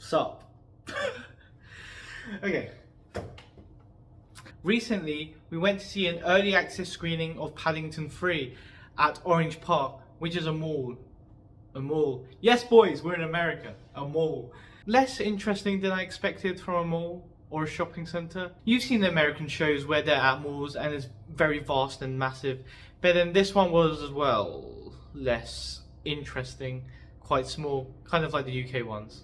Sup? Okay. Recently, we went to see an early access screening of Paddington 3 at Orange Park, which is a mall. A mall. Yes, boys, we're in America. A mall. Less interesting than I expected from a mall or a shopping centre. You've seen the American shows where they're at malls and it's very vast and massive, but then this one was as well less interesting, quite small, kind of like the UK ones.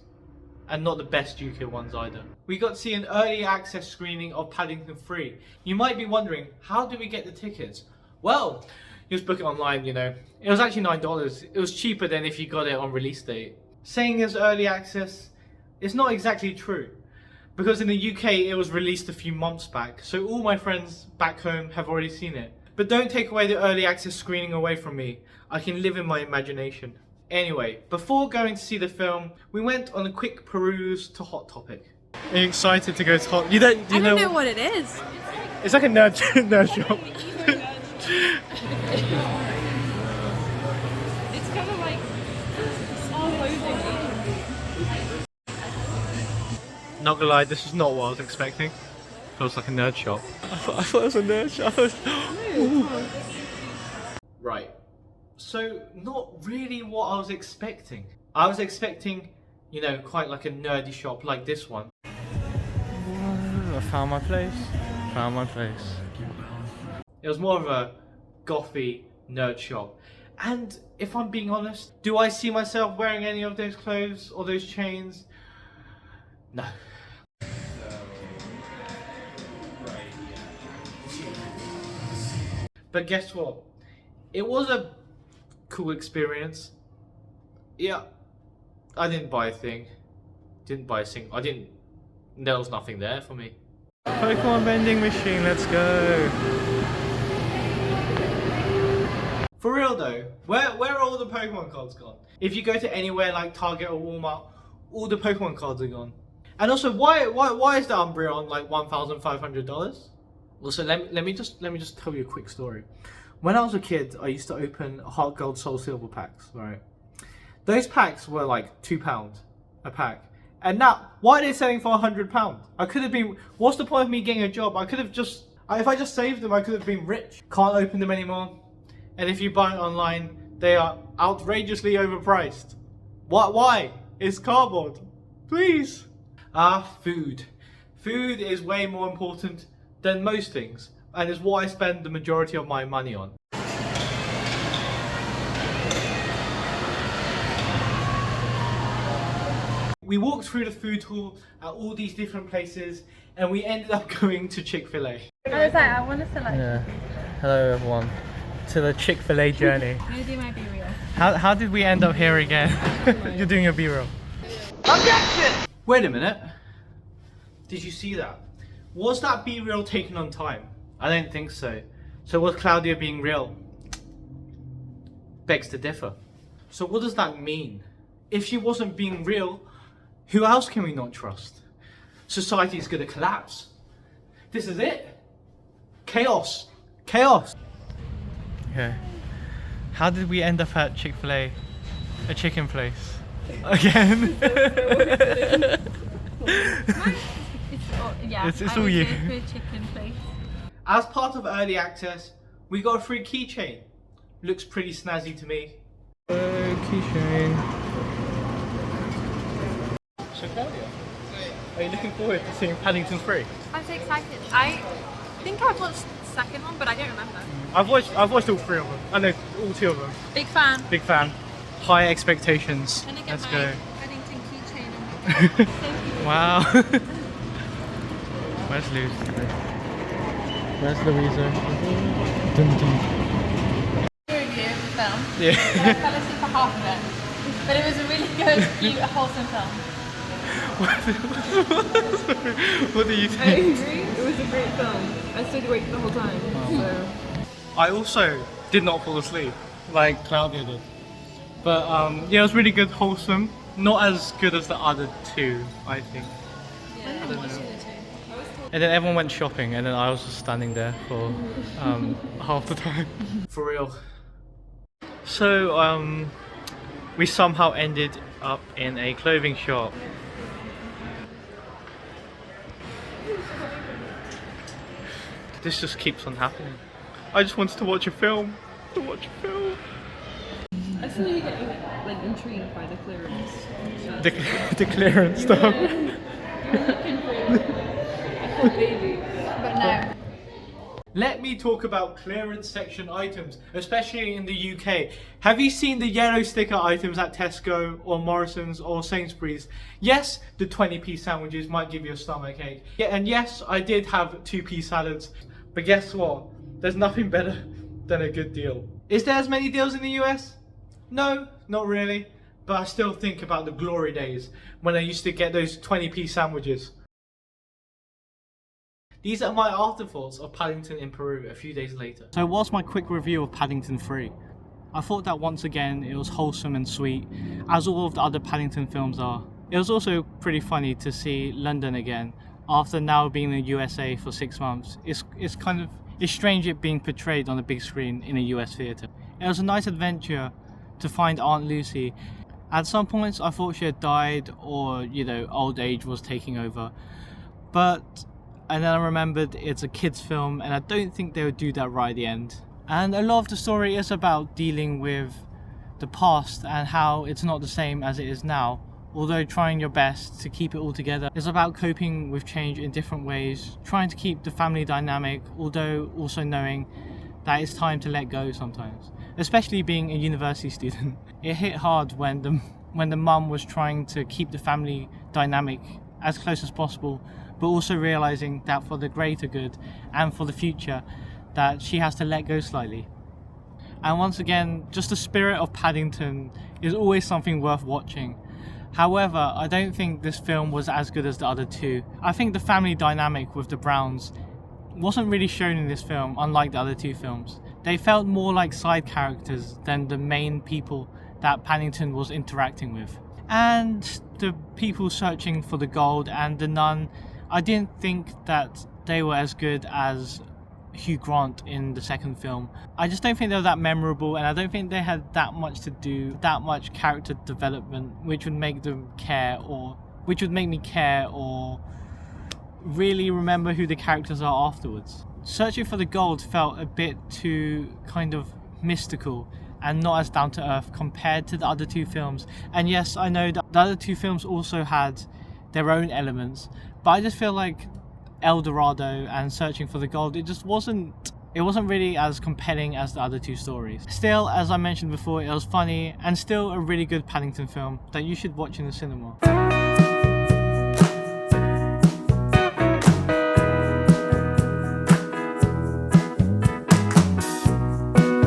And not the best UK ones either. We got to see an early access screening of Paddington 3. You might be wondering, how do we get the tickets? Well, you just book it online, you know. It was actually $9. It was cheaper than if you got it on release date. Saying it's early access, it's not exactly true. Because in the UK it was released a few months back, so all my friends back home have already seen it. But don't take away the early access screening away from me. I can live in my imagination. Anyway, before going to see the film, we went on a quick peruse to Hot Topic. Are you excited to go to Hot? I don't know what it is. It's like a nerd shop. It's kind of like Not gonna lie, this is not what I was expecting. It was like a nerd shop. I thought it was a nerd shop. Right. So, not really what I was expecting. I was expecting, you know, quite like a nerdy shop like this one. I found my place. Found my place. It was more of a gothy nerd shop. And if I'm being honest, do I see myself wearing any of those clothes or those chains? No. But guess what? It was a cool experience. Yeah, I didn't buy a thing. There was nothing there for me. Pokemon vending machine, let's go. For real though, where are all the Pokemon cards gone? If you go to anywhere like Target or Walmart, all the Pokemon cards are gone. And also, why is the Umbreon like $1,500? Well, so let me just tell you a quick story. When I was a kid, I used to open Heart Gold, Soul Silver packs, right? Those packs were like £2 a pack. And now, why are they selling for £100? I could have been, what's the point of me getting a job? I could have just, if I just saved them, I could have been rich. Can't open them anymore. And if you buy it online, they are outrageously overpriced. Why? It's cardboard. Please. Food. Food is way more important than most things, and is what I spend the majority of my money on. We walked through the food hall at all these different places, and we ended up going to Chick-fil-A. I was like, I want to select. Yeah. Hello everyone. To the Chick-fil-A journey. I'm gonna do my B-reel. How did we end up here again? You're doing a B-roll. Objection! Wait a minute. Did you see that? Was that B-reel taken on time? I don't think so. So was Claudia being real? Begs to differ. So what does that mean? If she wasn't being real, who else can we not trust? Society is gonna collapse. This is it. Chaos. Chaos. Okay. How did we end up at Chick-fil-A? A chicken place. Again? It's all you. To a chicken place. As part of early access, we got a free keychain. Looks pretty snazzy to me. Keychain. So Claudia, are you looking forward to seeing Paddington 3? I'm so excited. I think I've watched the second one, but I don't remember. I've watched all three of them. I know all two of them. Big fan. Big fan. High expectations. Let's go. Paddington keychain. Thank you. Wow. Where's Luz? Where's Louisa? Dun dun. Review of the film. Yeah. So I fell asleep for half of it, but it was a really good, cute, wholesome film. What do you I think? agree. It was a great film. I stayed awake the whole time. So. I also did not fall asleep like Claudia did. But yeah, it was really good, wholesome. Not as good as the other two, I think. Yeah, I don't know. And then everyone went shopping, and then I was just standing there for half the time. For real. So we somehow ended up in a clothing shop. This just keeps on happening. I just wanted to watch a film. I see you getting like intrigued by the clearance. The clearance stuff. You're looking for a whole baby. But no. Let me talk about clearance section items, especially in the UK. Have you seen the yellow sticker items at Tesco or Morrison's or Sainsbury's? Yes, the 20p sandwiches might give you a stomachache. Yeah, and yes, I did have 2p salads. But guess what? There's nothing better than a good deal. Is there as many deals in the US? No, not really. But I still think about the glory days when I used to get those 20p sandwiches. These are my afterthoughts of Paddington in Peru a few days later. So what's my quick review of Paddington 3? I thought that once again it was wholesome and sweet, as all of the other Paddington films are. It was also pretty funny to see London again, after now being in the USA for 6 months. It's strange it being portrayed on a big screen in a US theatre. It was a nice adventure to find Aunt Lucy. At some points I thought she had died or, old age was taking over. And then I remembered it's a kids film and I don't think they would do that right at the end. And a lot of the story is about dealing with the past and how it's not the same as it is now, although trying your best to keep it all together. It's about coping with change in different ways, trying to keep the family dynamic, although also knowing that it's time to let go sometimes. Especially being a university student. It hit hard when the mum was trying to keep the family dynamic as close as possible, but also realizing that for the greater good and for the future that she has to let go slightly. And once again, just the spirit of Paddington is always something worth watching. However, I don't think this film was as good as the other two. I think the family dynamic with the Browns wasn't really shown in this film, unlike the other two films. They felt more like side characters than the main people that Paddington was interacting with. And the people searching for the gold and the nun, I didn't think that they were as good as Hugh Grant in the second film. I just don't think they were that memorable, and I don't think they had that much to do, that much character development, which would make me care or really remember who the characters are afterwards. Searching for the Gold felt a bit too kind of mystical and not as down to earth compared to the other two films. And yes, I know that the other two films also had their own elements, but I just feel like El Dorado and Searching for the Gold, it wasn't really as compelling as the other two stories. Still, as I mentioned before, it was funny and still a really good Paddington film that you should watch in the cinema.